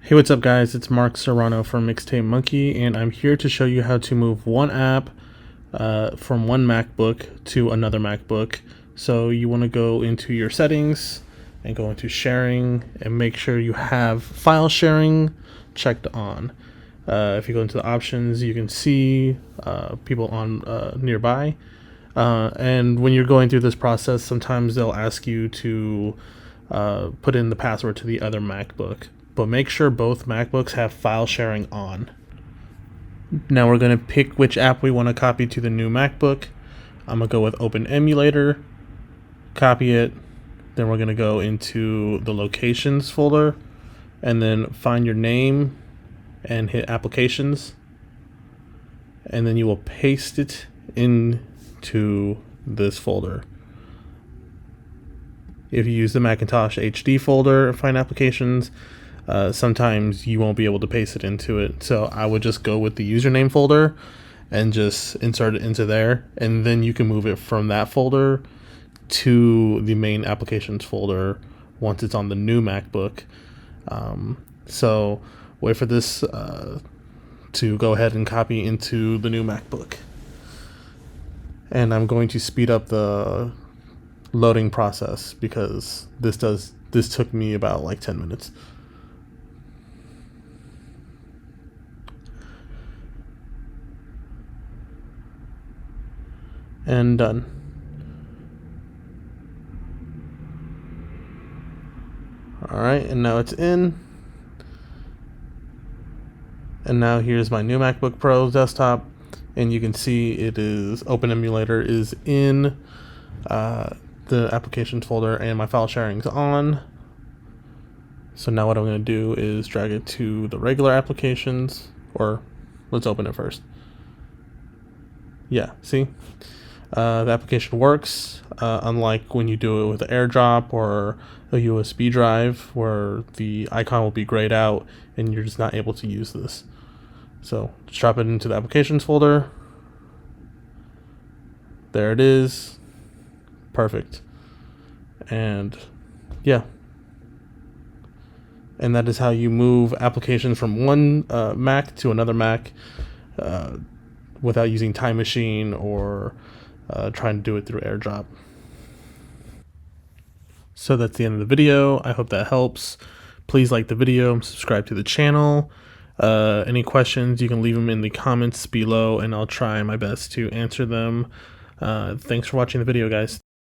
Hey, what's up guys? It's Mark Serrano from Mixtape Monkey, and I'm here to show you how to move one app from one MacBook to another MacBook. So you want to go into your settings and go into sharing and make sure you have file sharing checked on. If you go into the options, you can see people on nearby. And when you're going through this process, sometimes they'll ask you to put in the password to the other MacBook. But make sure both MacBooks have file sharing on. Now we're going to pick which app we want to copy to the new MacBook. I'm going to go with Open Emulator, copy it, then we're going to go into the Locations folder, and then find your name and hit Applications, and then you will paste it into this folder. If you use the Macintosh HD folder, find Applications, sometimes you won't be able to paste it into it. So I would just go with the username folder and just insert it into there, and then you can move it from that folder to the main applications folder once it's on the new MacBook. So wait for this to go ahead and copy into the new MacBook. And I'm going to speed up the loading process because this took me about like 10 minutes. And done. Alright, and now it's in. And now here's my new MacBook Pro desktop, and you can see it is Open Emulator is in the applications folder, and my file sharing is on. So now what I'm going to do is drag it to the regular applications, or let's open it first. Yeah, see? The application works, unlike when you do it with Airdrop or a USB drive where the icon will be grayed out and you're just not able to use this. So just drop it into the applications folder. There it is. Perfect. And yeah. And that is how you move applications from one Mac to another Mac without using Time Machine or trying to do it through AirDrop. So that's the end of the video. I hope that helps. Please like the video and subscribe to the channel. Any questions, you can leave them in the comments below and I'll try my best to answer them. Thanks for watching the video, guys.